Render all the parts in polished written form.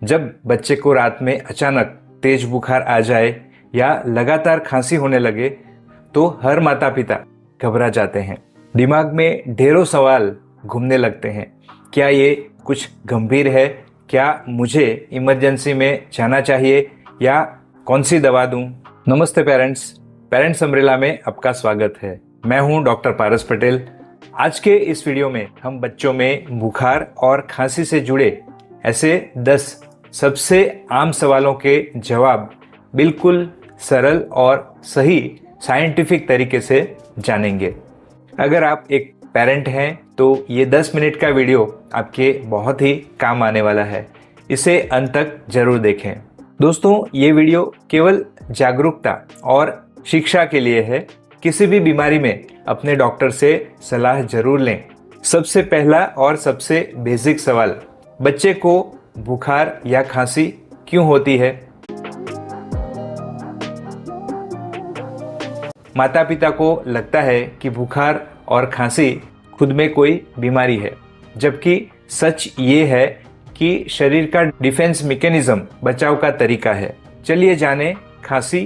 जब बच्चे को रात में अचानक तेज बुखार आ जाए या लगातार खांसी होने लगे तो हर माता पिता घबरा जाते हैं। दिमाग में ढेरों सवाल घूमने लगते हैं। क्या ये कुछ गंभीर है? क्या मुझे इमरजेंसी में जाना चाहिए या कौन सी दवा दूं? नमस्ते पेरेंट्स अम्ब्रेला में आपका स्वागत है। मैं हूं डॉक्टर पारस पटेल। आज के इस वीडियो में हम बच्चों में बुखार और खांसी से जुड़े ऐसे 10 सबसे आम सवालों के जवाब बिल्कुल सरल और सही साइंटिफिक तरीके से जानेंगे। अगर आप एक पेरेंट हैं तो ये 10 मिनट का वीडियो आपके बहुत ही काम आने वाला है। इसे अंत तक जरूर देखें। दोस्तों, ये वीडियो केवल जागरूकता और शिक्षा के लिए है। किसी भी बीमारी में अपने डॉक्टर से सलाह जरूर लें। सबसे पहला और सबसे बेसिक सवाल, बच्चे को बुखार या खांसी क्यों होती है? माता पिता को लगता है कि बुखार और खांसी खुद में कोई बीमारी है, जबकि सच ये है कि शरीर का डिफेंस मैकेनिज्म बचाव का तरीका है। चलिए जानें खांसी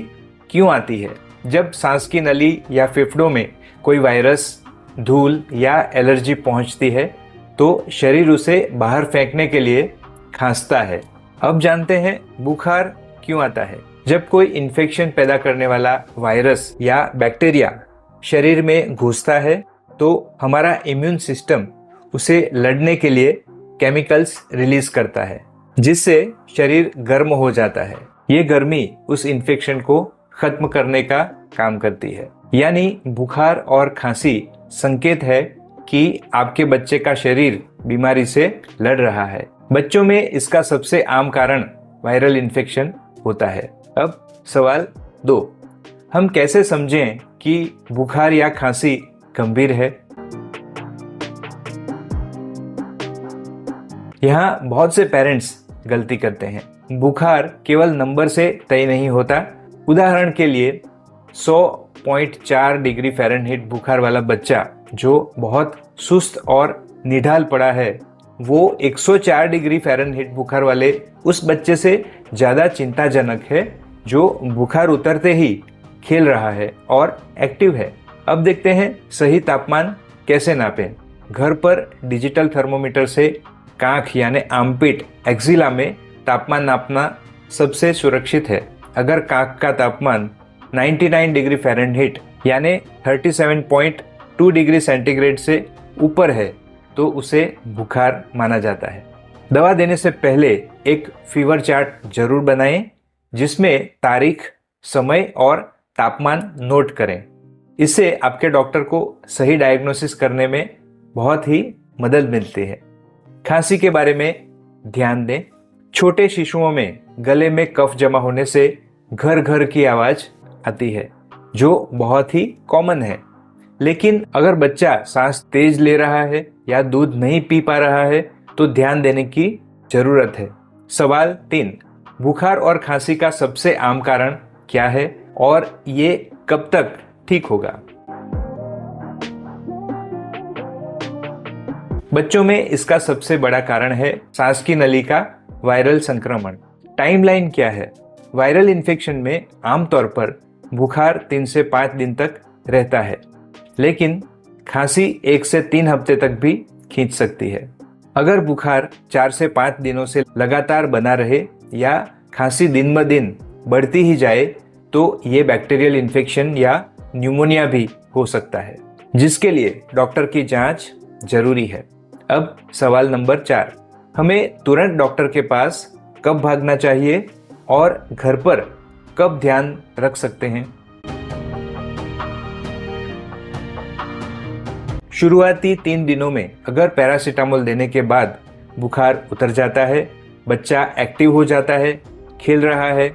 क्यों आती है। जब सांस की नली या फेफड़ों में कोई वायरस, धूल या एलर्जी पहुंचती है तो शरीर उसे बाहर फेंकने के लिए खांसता है। अब जानते हैं बुखार क्यों आता है। जब कोई इन्फेक्शन पैदा करने वाला वायरस या बैक्टीरिया शरीर में घुसता है तो हमारा इम्यून सिस्टम उसे लड़ने के लिए केमिकल्स रिलीज करता है, जिससे शरीर गर्म हो जाता है। ये गर्मी उस इन्फेक्शन को खत्म करने का काम करती है। यानी बुखार और खांसी संकेत है कि आपके बच्चे का शरीर बीमारी से लड़ रहा है। बच्चों में इसका सबसे आम कारण वायरल इन्फेक्शन होता है। अब सवाल 2, हम कैसे समझें कि बुखार या खांसी गंभीर है? यहाँ बहुत से पेरेंट्स गलती करते हैं। बुखार केवल नंबर से तय नहीं होता। उदाहरण के लिए 100.4 डिग्री फ़ारेनहीट बुखार वाला बच्चा जो बहुत सुस्त और निढाल पड़ा है, वो 104 डिग्री फ़ारेनहीट बुखार वाले उस बच्चे से ज़्यादा चिंताजनक है जो बुखार उतरते ही खेल रहा है और एक्टिव है। अब देखते हैं सही तापमान कैसे नापें। घर पर डिजिटल थर्मोमीटर से कांख यानी आर्मपिट, एक्जिला में तापमान नापना सबसे सुरक्षित है। अगर कांख का तापमान 99 डिग्री फ़ारेनहीट यानी 37.2 डिग्री सेंटीग्रेड से ऊपर है तो उसे बुखार माना जाता है। दवा देने से पहले एक फीवर चार्ट जरूर बनाएं, जिसमें तारीख, समय और तापमान नोट करें। इससे आपके डॉक्टर को सही डायग्नोसिस करने में बहुत ही मदद मिलती है। खांसी के बारे में ध्यान दें। छोटे शिशुओं में गले में कफ जमा होने से घर घर की आवाज आती है, जो बहुत ही कॉमन है। लेकिन अगर बच्चा सांस तेज ले रहा है या दूध नहीं पी पा रहा है तो ध्यान देने की जरूरत है। सवाल 3, बुखार और खांसी का सबसे आम कारण क्या है और ये कब तक ठीक होगा? बच्चों में इसका सबसे बड़ा कारण है सांस की नली का वायरल संक्रमण। टाइमलाइन क्या है? वायरल इन्फेक्शन में आमतौर पर बुखार 3 से 5 दिन तक रहता है, लेकिन खांसी 1 से 3 हफ्ते तक भी खींच सकती है। अगर बुखार 4 से 5 दिनों से लगातार बना रहे या खांसी दिन ब दिन बढ़ती ही जाए तो ये बैक्टीरियल इन्फेक्शन या न्यूमोनिया भी हो सकता है, जिसके लिए डॉक्टर की जांच जरूरी है। अब सवाल नंबर 4, हमें तुरंत डॉक्टर के पास कब भागना चाहिए और घर पर कब ध्यान रख सकते हैं? शुरुआती 3 दिनों में अगर पैरासीटामोल देने के बाद बुखार उतर जाता है, बच्चा एक्टिव हो जाता है, खेल रहा है,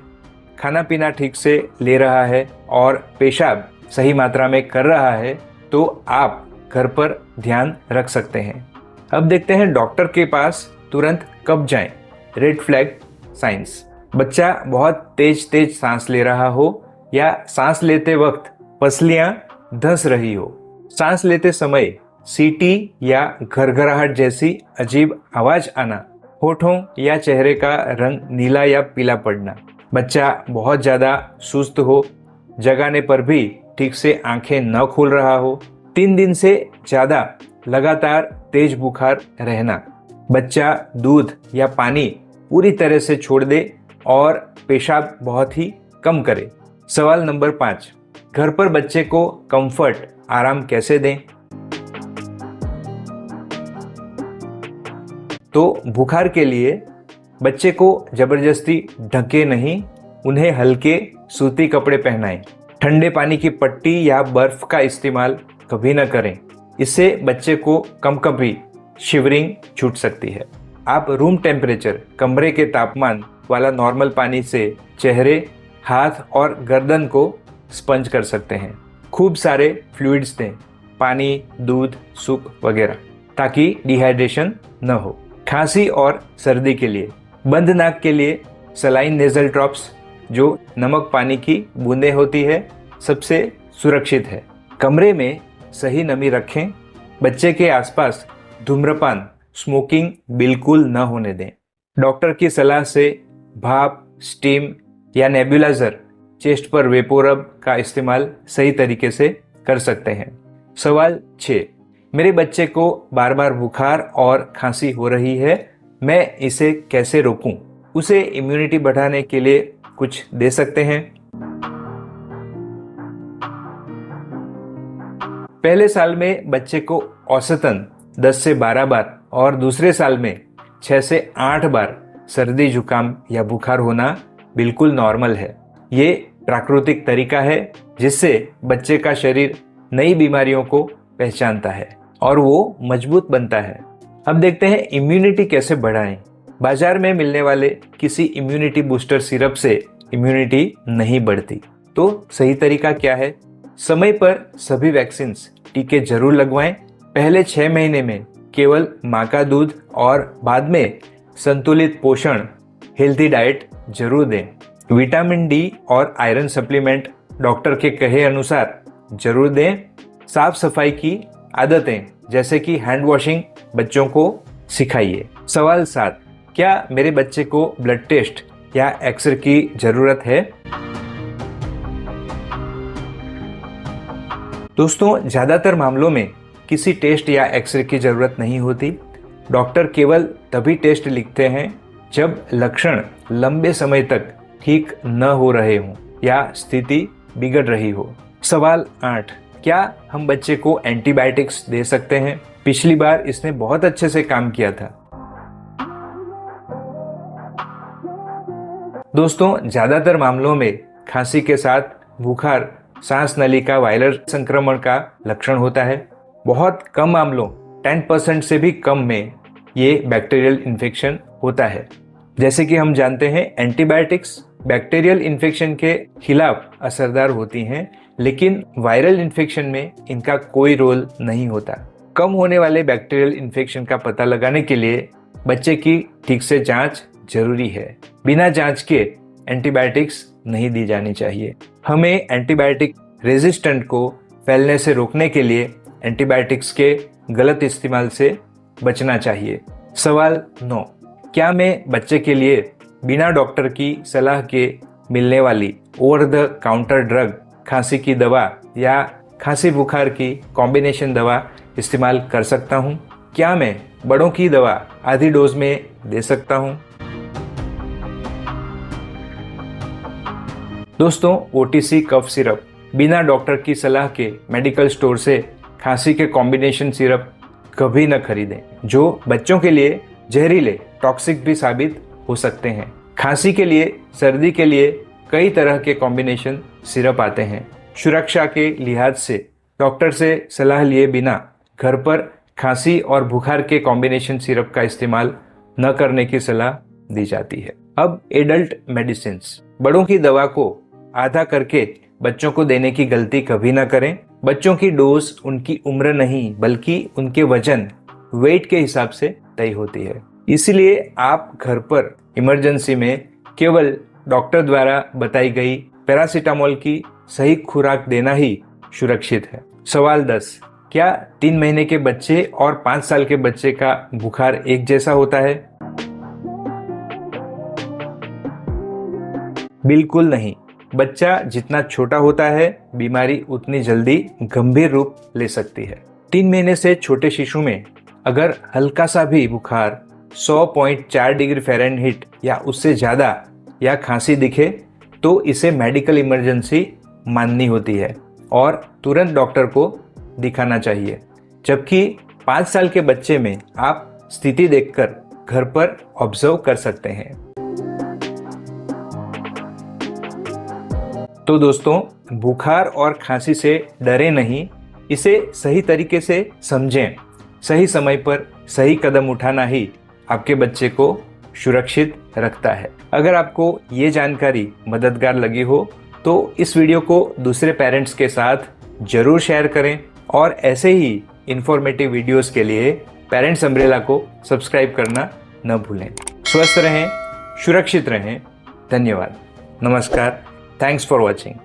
खाना पीना ठीक से ले रहा है और पेशाब सही मात्रा में कर रहा है, तो आप घर पर ध्यान रख सकते हैं। अब देखते हैं डॉक्टर के पास तुरंत कब जाएं। रेड फ्लैग साइंस, बच्चा बहुत तेज सांस ले रहा हो या सांस लेते वक्त पसलियां धंस रही हो, सांस लेते समय सीटी या घरघराहट जैसी अजीब आवाज आना होठों या चेहरे का रंग नीला या पीला पड़ना, बच्चा बहुत ज़्यादा सुस्त हो, जगाने पर भी ठीक से आंखें न खोल रहा हो, 3 दिन से ज़्यादा लगातार तेज बुखार रहना, बच्चा दूध या पानी पूरी तरह से छोड़ दे और पेशाब बहुत ही कम करे। सवाल नंबर 5, घर पर बच्चे को कंफर्ट आराम कैसे दें? तो बुखार के लिए बच्चे को जबरदस्ती ढके नहीं, उन्हें हल्के सूती कपड़े पहनाएं। ठंडे पानी की पट्टी या बर्फ का इस्तेमाल कभी न करें, इससे बच्चे को कभी शिवरिंग छूट सकती है। आप रूम टेम्परेचर कमरे के तापमान वाला नॉर्मल पानी से चेहरे, हाथ और गर्दन को स्पंज कर सकते हैं। खूब सारे फ्लूइड्स दें, पानी, दूध, सूप वगैरह, ताकि डिहाइड्रेशन न हो। खांसी और सर्दी के लिए बंद नाक के लिए सलाइन नेजल ड्रॉप्स, जो नमक पानी की बूंदें होती है, सबसे सुरक्षित है। कमरे में सही नमी रखें। बच्चे के आसपास धूम्रपान, स्मोकिंग बिल्कुल न होने दें। डॉक्टर की सलाह से भाप, स्टीम या नेबुलाइजर, चेस्ट पर वेपोरब का इस्तेमाल सही तरीके से कर सकते हैं। सवाल 6, मेरे बच्चे को बार बार बुखार और खांसी हो रही है, मैं इसे कैसे रोकूं? उसे इम्यूनिटी बढ़ाने के लिए कुछ दे सकते हैं। पहले साल में बच्चे को औसतन 10 से 12 बार और दूसरे साल में 6 से 8 बार सर्दी, जुकाम या बुखार होना बिल्कुल नॉर्मल है। ये प्राकृतिक तरीका है जिससे बच्चे का शरीर नई बीमारियों को पहचानता है और वो मजबूत बनता है। अब देखते हैं इम्यूनिटी कैसे बढ़ाएं। बाजार में मिलने वाले किसी इम्यूनिटी बूस्टर सिरप से इम्यूनिटी नहीं बढ़ती। तो सही तरीका क्या है? समय पर सभी वैक्सीन, टीके जरूर लगवाएं। पहले 6 महीने में केवल माँ का दूध और बाद में संतुलित पोषण, हेल्थी डाइट जरूर दें। विटामिन डी और आयरन सप्लीमेंट डॉक्टर के कहे अनुसार जरूर दें। साफ सफाई की आदतें जैसे कि हैंड वॉशिंग बच्चों को सिखाइए। सवाल 7, क्या मेरे बच्चे को ब्लड टेस्ट या एक्सरे की जरूरत है? दोस्तों, ज्यादातर मामलों में किसी टेस्ट या एक्सरे की जरूरत नहीं होती। डॉक्टर केवल तभी टेस्ट लिखते हैं जब लक्षण लंबे समय तक ठीक न हो रहे हों या स्थिति बिगड़ रही हो। सवाल 8, क्या हम बच्चे को एंटीबायोटिक्स दे सकते हैं? पिछली बार इसने बहुत अच्छे से काम किया था। दोस्तों, ज्यादातर मामलों में खांसी के साथ बुखार सांस नली का वायरल संक्रमण का लक्षण होता है। बहुत कम मामलों 10% से भी कम में ये बैक्टीरियल इन्फेक्शन होता है। जैसे कि हम जानते हैं, एंटीबायोटिक्स बैक्टीरियल इन्फेक्शन के खिलाफ असरदार होती हैं, लेकिन वायरल इन्फेक्शन में इनका कोई रोल नहीं होता। कम होने वाले बैक्टीरियल इन्फेक्शन का पता लगाने के लिए बच्चे की ठीक से जांच जरूरी है। बिना जांच के एंटीबायोटिक्स नहीं दी जानी चाहिए। हमें एंटीबायोटिक रेजिस्टेंट को फैलने से रोकने के लिए एंटीबायोटिक्स के गलत इस्तेमाल से बचना चाहिए। सवाल 9, क्या मैं बच्चे के लिए बिना डॉक्टर की सलाह के मिलने वाली ओवर द काउंटर ड्रग, खांसी की दवा या खांसी बुखार की कॉम्बिनेशन दवा इस्तेमाल कर सकता हूँ? क्या मैं बड़ों की दवा आधी डोज में दे सकता हूँ? दोस्तों, ओटीसी कफ सिरप बिना डॉक्टर की सलाह के मेडिकल स्टोर से खांसी के कॉम्बिनेशन सिरप कभी न खरीदें, जो बच्चों के लिए जहरीले, टॉक्सिक भी साबित हो सकते हैं। खांसी के लिए, सर्दी के लिए कई तरह के कॉम्बिनेशन सिरप आते हैं। सुरक्षा के लिहाज से डॉक्टर से सलाह लिए बिना घर पर खांसी और बुखार के कॉम्बिनेशन सिरप का इस्तेमाल न करने की सलाह दी जाती है। अब एडल्ट मेडिसिन, बड़ों की दवा को आधा करके बच्चों को देने की गलती कभी ना करें। बच्चों की डोज उनकी उम्र नहीं बल्कि उनके वजन, वेट के हिसाब से तय होती है। इसलिए आप घर पर इमरजेंसी में केवल डॉक्टर द्वारा बताई गई पैरासीटामोल की सही खुराक देना ही सुरक्षित है। सवाल 10, क्या 3 महीने के बच्चे और 5 साल के बच्चे का बुखार एक जैसा होता है? बिल्कुल नहीं। बच्चा जितना छोटा होता है, बीमारी उतनी जल्दी गंभीर रूप ले सकती है। 3 महीने से छोटे शिशु में अगर हल्का सा भी बुखार 100.4 डिग्री फ़ारेनहीट या उससे ज़्यादा या खांसी दिखे तो इसे मेडिकल इमरजेंसी माननी होती है और तुरंत डॉक्टर को दिखाना चाहिए। जबकि 5 साल के बच्चे में आप स्थिति देखकर घर पर ऑब्जर्व कर सकते हैं। तो दोस्तों, बुखार और खांसी से डरे नहीं, इसे सही तरीके से समझें। सही समय पर सही कदम उठाना ही आपके बच्चे को सुरक्षित रखता है। अगर आपको ये जानकारी मददगार लगी हो तो इस वीडियो को दूसरे पेरेंट्स के साथ जरूर शेयर करें और ऐसे ही इंफॉर्मेटिव वीडियोस के लिए पेरेंट्स अम्ब्रेला को सब्सक्राइब करना न भूलें। स्वस्थ रहें, सुरक्षित रहें। धन्यवाद। नमस्कार। Thanks for watching.